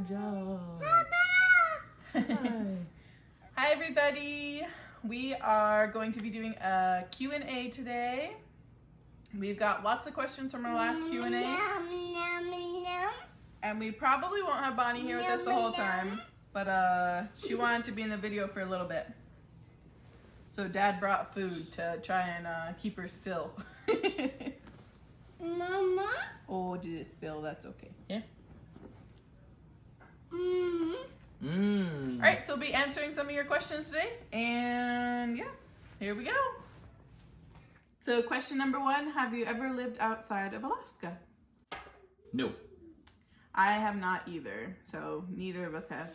job. Hi everybody. We are going to be doing a Q&A today. We've got lots of questions from our last Q&A. And we probably won't have Bonnie here with us the whole time, but she wanted to be in the video for a little bit. So Dad brought food to try and keep her still. Mama? Oh, did it spill? That's okay. Yeah. All right, so we'll be answering some of your questions today. And yeah, here we go. So question number 1, have you ever lived outside of Alaska? No. I have not either, so neither of us have.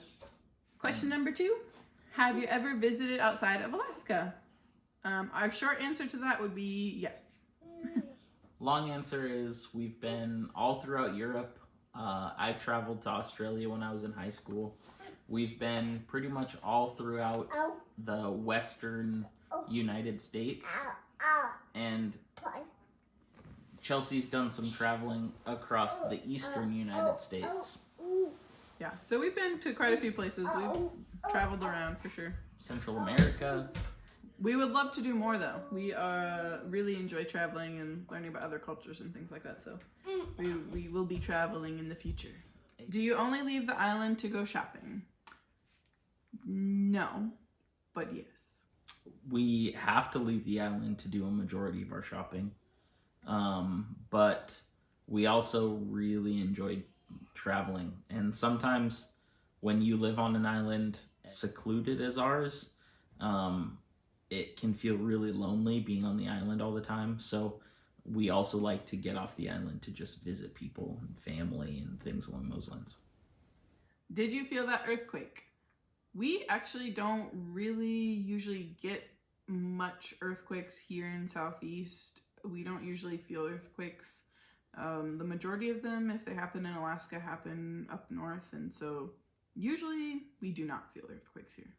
Question number 2, have you ever visited outside of Alaska? Our short answer to that would be yes. Long answer is we've been all throughout Europe. I traveled to Australia when I was in high school. We've been pretty much all throughout the western United States. And Chelsea's done some traveling across the eastern United States. Yeah, so we've been to quite a few places. We've traveled around for sure. Central America. We would love to do more though. We really enjoy traveling and learning about other cultures and things like that. So we will be traveling in the future. Do you only leave the island to go shopping? No, but yes. We have to leave the island to do a majority of our shopping. But we also really enjoy traveling. And sometimes when you live on an island secluded as ours, it can feel really lonely being on the island all the time. So we also like to get off the island to just visit people and family and things along those lines. Did you feel that earthquake? We actually don't really usually get much earthquakes here in Southeast. We don't usually feel earthquakes. The majority of them, if they happen in Alaska, happen up north. And so usually we do not feel earthquakes here.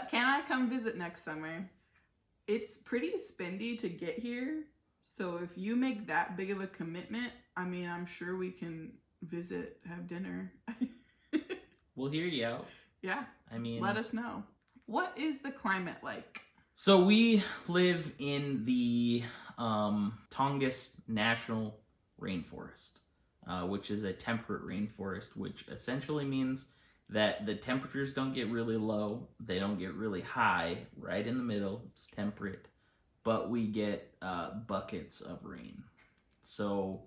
Can I come visit next summer? It's pretty spendy to get here. So if you make that big of a commitment, I mean, I'm sure we can visit, have dinner. We'll hear you out. Yeah. I mean, let us know. What is the climate like? So we live in the Tongass National Rainforest, which is a temperate rainforest, which essentially means that the temperatures don't get really low, they don't get really high, right in the middle, it's temperate, but we get buckets of rain. So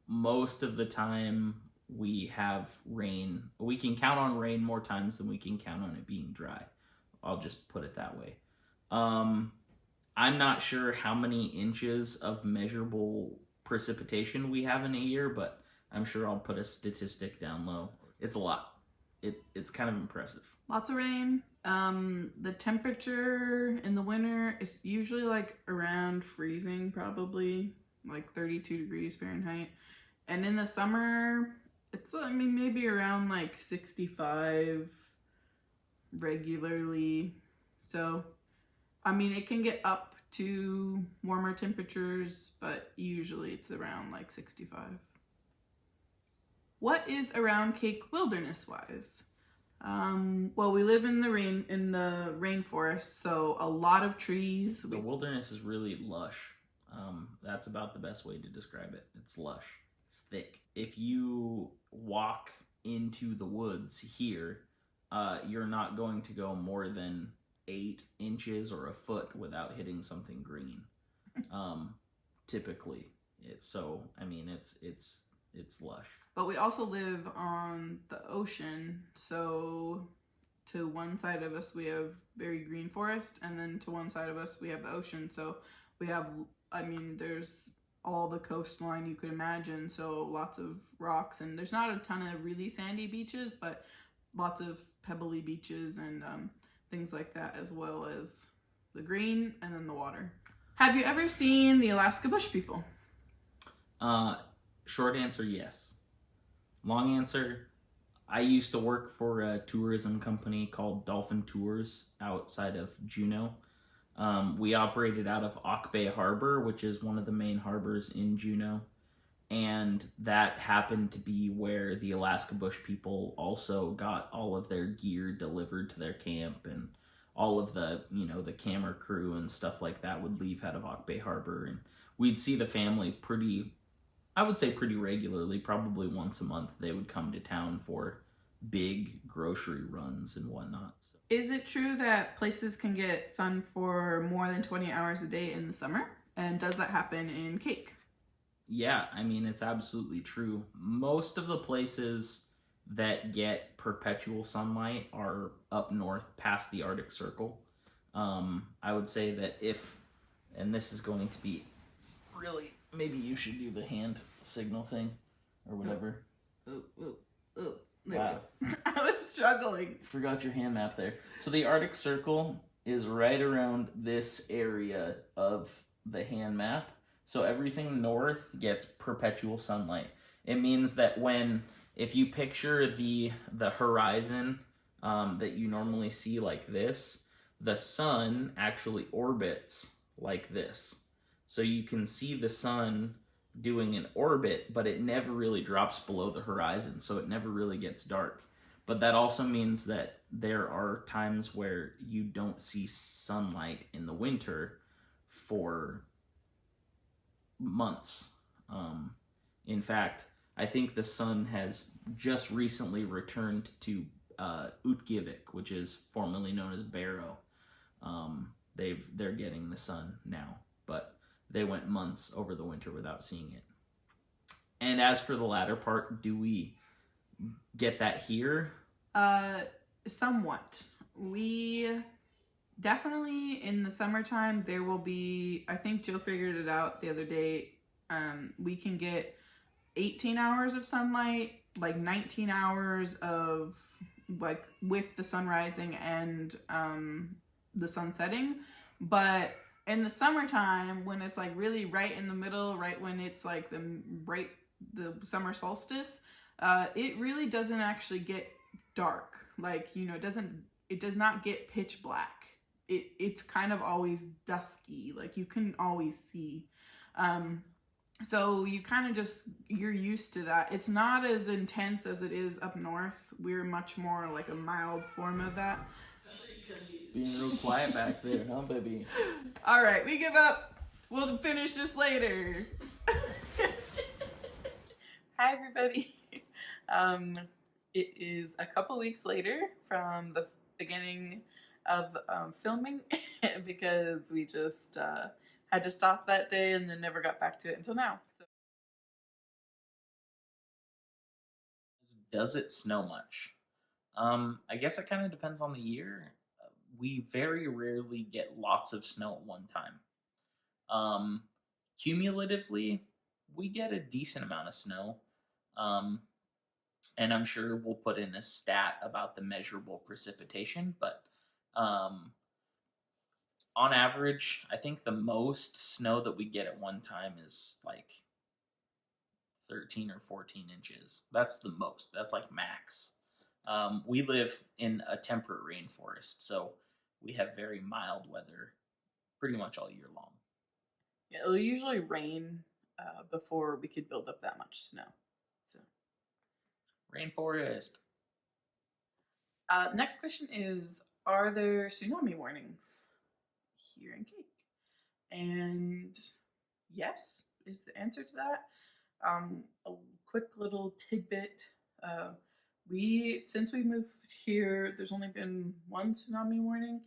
most of the time we have rain. We can count on rain more times than we can count on it being dry. I'll just put it that way. I'm not sure how many inches of measurable precipitation we have in a year, but I'm sure I'll put a statistic down low. It's a lot. It's kind of impressive. Lots of rain. The temperature in the winter is usually like around freezing, probably like 32 degrees Fahrenheit. And in the summer, it's, I mean, maybe around like 65 regularly. So, I mean, it can get up to warmer temperatures, but usually it's around like 65. What is around Kake wilderness-wise? Well, we live in the rainforest, so a lot of trees. The wilderness is really lush. That's about the best way to describe it. It's lush. It's thick. If you walk into the woods here, you're not going to go more than 8 inches or a foot without hitting something green. Typically, it's lush. But we also live on the ocean, so to one side of us we have very green forest, and then to one side of us we have the ocean. So we have, I mean, there's all the coastline you could imagine, so lots of rocks, and there's not a ton of really sandy beaches, but lots of pebbly beaches and things like that, as well as the green and then the water. Have you ever seen the Alaska Bush People? Short answer, yes. Long answer, I used to work for a tourism company called Dolphin Tours outside of Juneau. We operated out of Auk Bay Harbor, which is one of the main harbors in Juneau. and that happened to be where the Alaska Bush people also got all of their gear delivered to their camp, and all of the, the camera crew and stuff like that would leave out of Hawk Bay Harbor, and we'd see the family I would say pretty regularly, probably once a month. They would come to town for big grocery runs and whatnot. So. Is it true that places can get sun for more than 20 hours a day in the summer? And does that happen in Kake? Yeah, I mean, it's absolutely true. Most of the places that get perpetual sunlight are up north past the Arctic Circle. I would say that and this is going to be really, maybe you should do the hand signal thing or whatever. Oh. Wow. I was struggling. Forgot your hand map there. So the Arctic Circle is right around this area of the hand map. So everything north gets perpetual sunlight. It means that if you picture the horizon that you normally see like this, the sun actually orbits like this. So you can see the sun doing an orbit, but it never really drops below the horizon, so it never really gets dark. But that also means that there are times where you don't see sunlight in the winter for months. In fact, I think the sun has just recently returned to Utqiagvik, which is formerly known as Barrow. They're getting the sun now, but they went months over the winter without seeing it. And as for the latter part, do we get that here? Somewhat. We definitely, in the summertime, there will be, I think Jill figured it out the other day, we can get 18 hours of sunlight, like 19 hours of, like, with the sun rising and the sun setting. But in the summertime, when it's like really right in the middle, right when it's like the summer solstice, it really doesn't actually get dark. Like, it does not get pitch black. It's kind of always dusky. Like, you can always see. So you kind of you're used to that. It's not as intense as it is up north. We're much more like a mild form of that. Being real quiet back there, huh, baby? All right, we give up. We'll finish this later. Hi, everybody. It is a couple weeks later from the beginning of filming because we just had to stop that day and then never got back to it until now. So. Does it snow much? I guess it kind of depends on the year. We very rarely get lots of snow at one time. Cumulatively, we get a decent amount of snow. And I'm sure we'll put in a stat about the measurable precipitation, but on average, I think the most snow that we get at one time is like 13 or 14 inches. That's the most. That's like max. We live in a temperate rainforest, so we have very mild weather pretty much all year long. Yeah, it'll usually rain before we could build up that much snow. So, rainforest. Next question is, are there tsunami warnings here in Kake? And yes is the answer to that. A quick little tidbit. Since we moved here, there's only been one tsunami warning,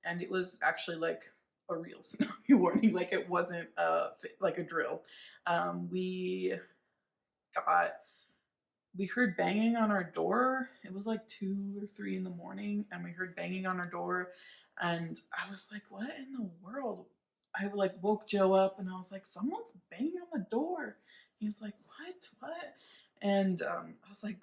and it was actually like a real tsunami warning. Like, it wasn't like a drill. We heard banging on our door. It was like 2 or 3 in the morning, and we heard banging on our door, and I was like, what in the world? I like woke Joe up, and I was like, someone's banging on the door. He was like, what? And I was like,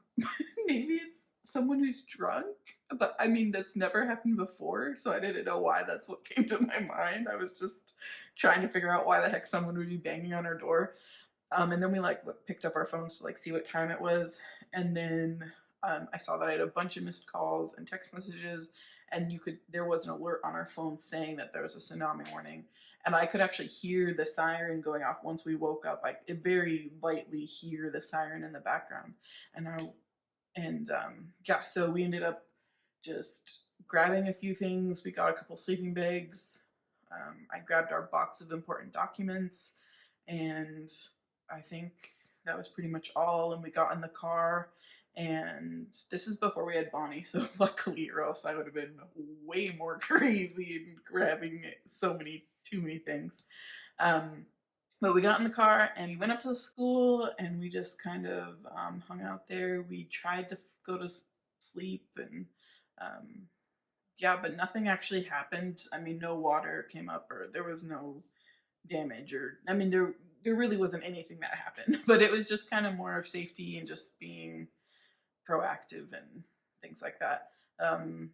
maybe it's someone who's drunk. But I mean, that's never happened before, so I didn't know why that's what came to my mind. I was just trying to figure out why the heck someone would be banging on our door. And then we picked up our phones to see what time it was. And then I saw that I had a bunch of missed calls and text messages, and there was an alert on our phone saying that there was a tsunami warning. and I could actually hear the siren going off once we woke up. I could very lightly hear the siren in the background, and yeah, so we ended up just grabbing a few things. We got a couple sleeping bags. I grabbed our box of important documents, and I think that was pretty much all. And we got in the car, and this is before we had Bonnie, so luckily, or else I would have been way more crazy and grabbing too many things. Um, but we got in the car and we went up to the school and we just kind of hung out there. We tried to go to sleep and um, yeah, but nothing actually happened. I mean, no water came up or there was no damage or I mean there really wasn't anything that happened, but it was just kind of more of safety and just being proactive and things like that. Um,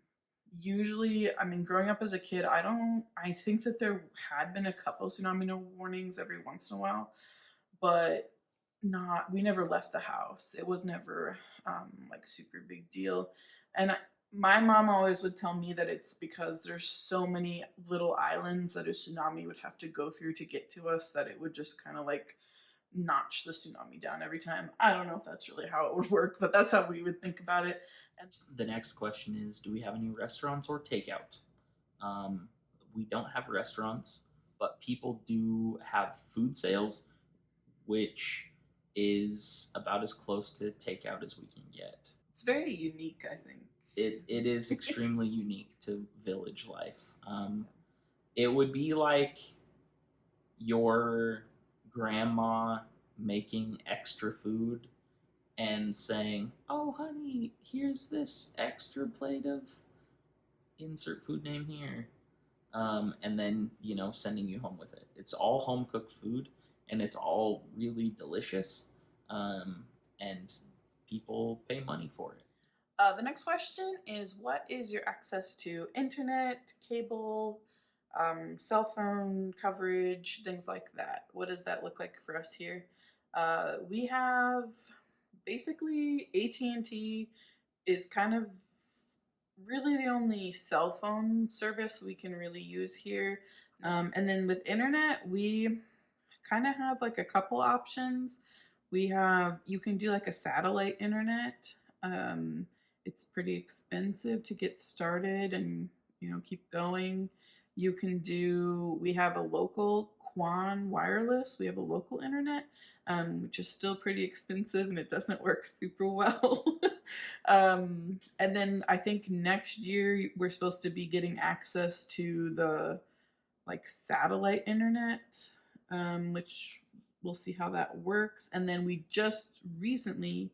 Usually, I mean, growing up as a kid, I think that there had been a couple tsunami warnings every once in a while, but we never left the house. It was never like super big deal. And my mom always would tell me that it's because there's so many little islands that a tsunami would have to go through to get to us that it would just kind of like notch the tsunami down every time. I don't know if that's really how it would work, but that's how we would think about it. And The next question is, do we have any restaurants or takeout? We don't have restaurants, but people do have food sales, which is about as close to takeout as we can get. it's very unique, I think. It is extremely unique to village life. It would be like your grandma making extra food and saying, "Oh, honey, here's this extra plate of insert food name here," and then sending you home with it. It's all home cooked food, and it's all really delicious, and people pay money for it. The next question is what is your access to internet, cable, cell phone coverage, things like that? What does that look like for us here? We have basically AT&T is kind of really the only cell phone service we can really use here. And then with internet, we kind of have like a couple options. You can do like a satellite internet. It's pretty expensive to get started and keep going. We have a local Quan wireless. We have a local internet, which is still pretty expensive and it doesn't work super well. And then I think next year we're supposed to be getting access to the like satellite internet, which we'll see how that works. And then we just recently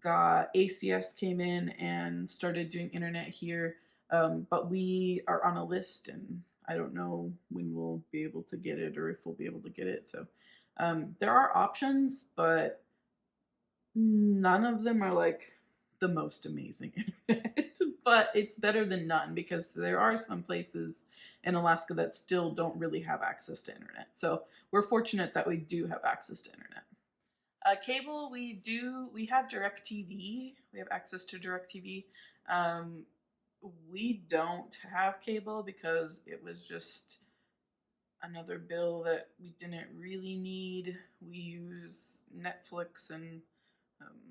got ACS came in and started doing internet here, but we are on a list and I don't know when we'll be able to get it or if we'll be able to get it. So there are options, but none of them are like the most amazing internet, but it's better than none because there are some places in Alaska that still don't really have access to internet. So we're fortunate that we do have access to internet. Cable, we have DirecTV. We have access to DirecTV. We don't have cable because it was just another bill that we didn't really need. We use Netflix and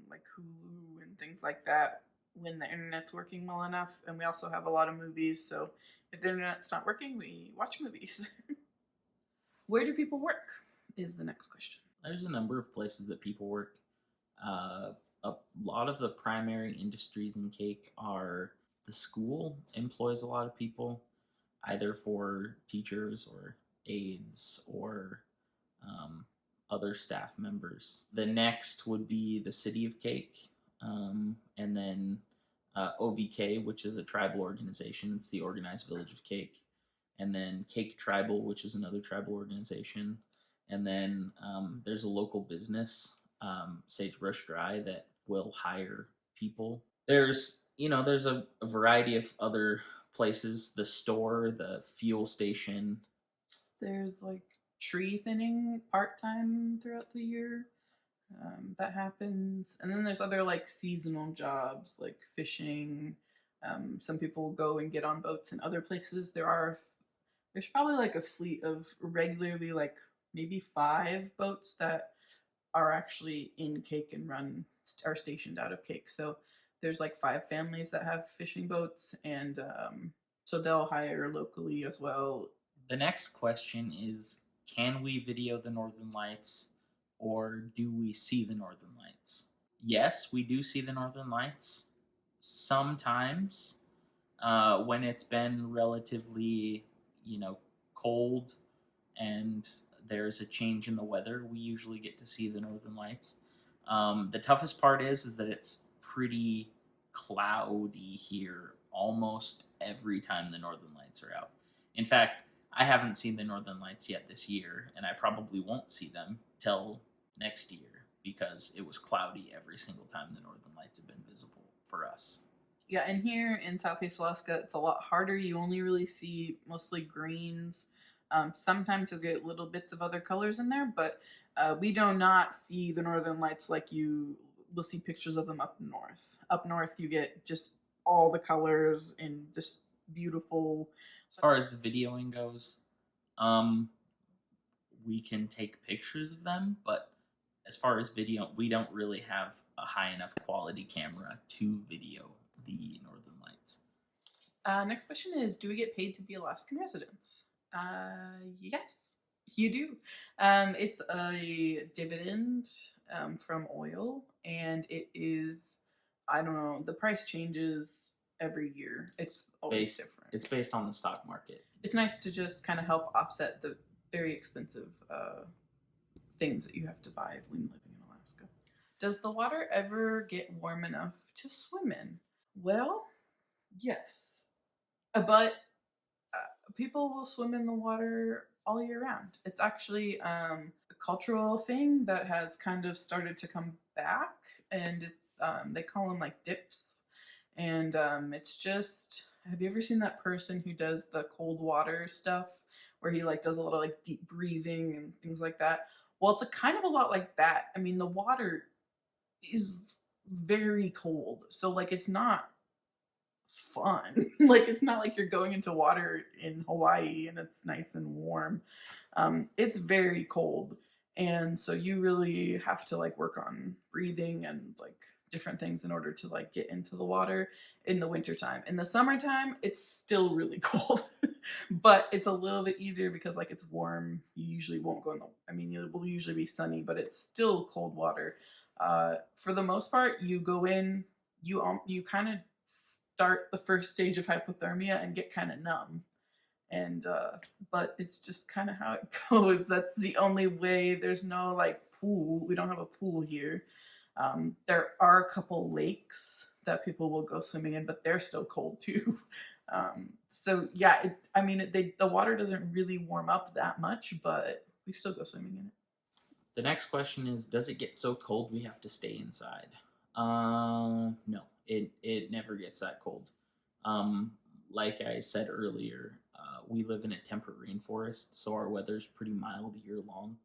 like Hulu and things like that when the internet's working well enough. And we also have a lot of movies, so if the internet's not working, we watch movies. Where do people work is the next question. There's a number of places that people work. A lot of the primary industries in Kake are the school employs a lot of people, either for teachers or aides or other staff members. The next would be the city of Kake, and then OVK, which is a tribal organization. It's the Organized Village of Kake. And then Kake Tribal, which is another tribal organization. And then there's a local business, Sagebrush Dry, that will hire people. There's a variety of other places, the store, the fuel station. There's like tree thinning part-time throughout the year. That happens. And then there's other like seasonal jobs like fishing. Some people go and get on boats in other places. There are There's probably like a fleet of regularly like maybe 5 boats that are actually in Kake and are stationed out of Kake. So there's like 5 families that have fishing boats, and so they'll hire locally as well. The next question is, can we video the northern lights, or do we see the northern lights? Yes, we do see the northern lights. Sometimes, when it's been relatively, cold and there's a change in the weather, we usually get to see the northern lights. The toughest part is that it's pretty cloudy here almost every time the northern lights are out. In fact, I haven't seen the northern lights yet this year, and I probably won't see them till next year because it was cloudy every single time the northern lights have been visible for us. Yeah, and here in Southeast Alaska, it's a lot harder. You only really see mostly greens. Sometimes you'll get little bits of other colors in there, but we do not see the northern lights like you will see pictures of them up north. Up north, you get just all the colors in this beautiful. As far as the videoing goes, um, we can take pictures of them, but as far as video, we don't really have a high enough quality camera to video the northern lights. Next question is, do we get paid to be Alaskan residents? Yes, you do. It's a dividend from oil, and it is, I don't know, the price changes every year. It's always different. It's based on the stock market. It's nice to just kind of help offset the very expensive things that you have to buy when living in Alaska. Does the water ever get warm enough to swim in? Well, yes. But people will swim in the water all year round. It's actually a cultural thing that has kind of started to come back, and they call them like dips. And it's just, have you ever seen that person who does the cold water stuff where he like does a little like deep breathing and things like that? Well, it's a kind of a lot like that. I mean, the water is very cold, so like it's not fun. Like it's not like you're going into water in Hawaii and it's nice and warm. It's very cold, and so you really have to like work on breathing and like different things in order to like get into the water in the wintertime. In the summertime, it's still really cold, but it's a little bit easier because like it's warm. You usually won't go in the, I mean, it will usually be sunny, but it's still cold water. For the most part, you go in, you kind of start the first stage of hypothermia and get kind of numb, and but it's just kind of how it goes. That's the only way. There's no like pool. We don't have a pool here. There are a couple lakes that people will go swimming in, but they're still cold too. So yeah, the water doesn't really warm up that much, but we still go swimming in it. The next question is, does it get so cold we have to stay inside? No, it never gets that cold. Like I said earlier, we live in a temperate rainforest, so our weather's pretty mild year long.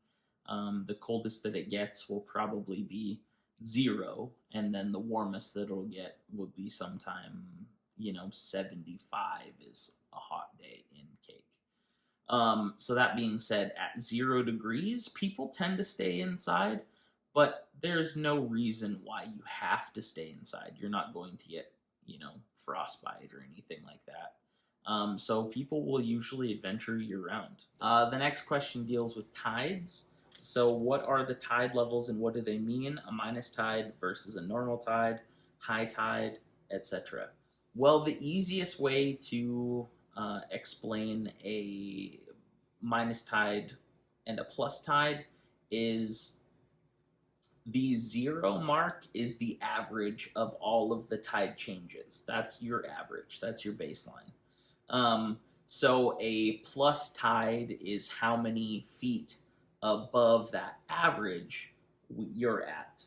The coldest that it gets will probably be 0, and then the warmest that it'll get would be sometime, 75 is a hot day in Kake. So that being said, at 0 degrees, people tend to stay inside, but there's no reason why you have to stay inside. You're not going to get, frostbite or anything like that. So people will usually adventure year round. The next question deals with tides. So what are the tide levels and what do they mean? A minus tide versus a normal tide, high tide, etc. Well, the easiest way to explain a minus tide and a plus tide is the 0 mark is the average of all of the tide changes. That's your average. That's your baseline. So a plus tide is how many feet above that average you're at,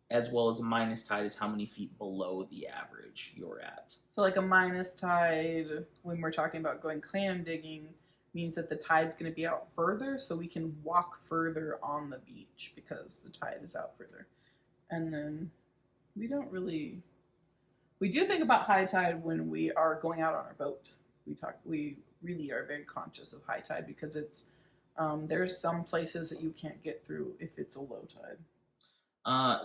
as well as a minus tide is how many feet below the average you're at. So like a minus tide, when we're talking about going clam digging, means that the tide's going to be out further, so we can walk further on the beach because the tide is out further. And then we do think about high tide when we are going out on our boat. We really are very conscious of high tide because it's there's some places that you can't get through if it's a low tide.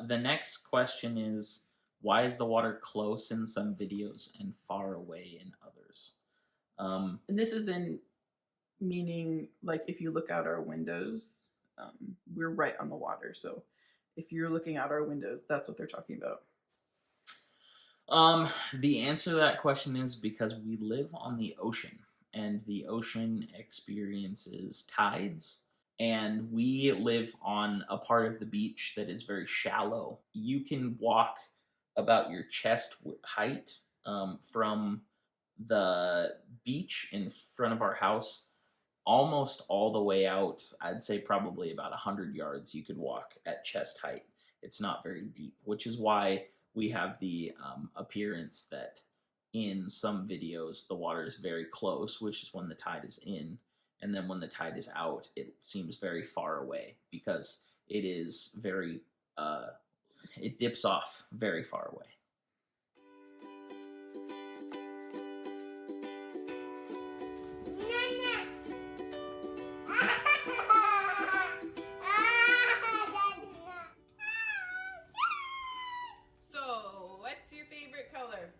The next question is, why is the water close in some videos and far away in others? And this is in meaning like if you look out our windows, we're right on the water. So if you're looking out our windows, that's what they're talking about. The answer to that question is because we live on the ocean, and the ocean experiences tides, and we live on a part of the beach that is very shallow. You can walk about your chest height from the beach in front of our house almost all the way out. I'd say probably about 100 yards you could walk at chest height. It's not very deep, which is why we have the appearance that in some videos the water is very close, which is when the tide is in, and then when the tide is out it seems very far away because it is very it dips off very far away. What's your favorite color?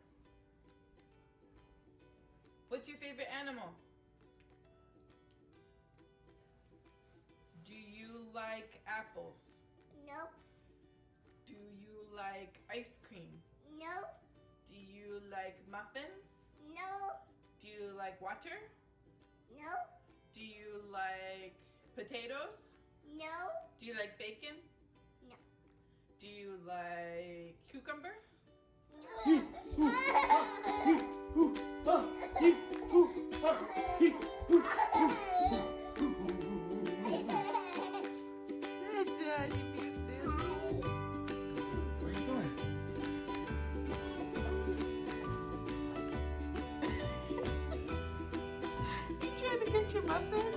What's your favorite animal? Do you like apples? Nope. Do you like ice cream? Nope. Do you like muffins? No. Do you like water? No. Do you like potatoes? No. Do you like bacon? No. Do you like cucumber? No. Daddy, be silly. Where are you going? You trying to get your muffin?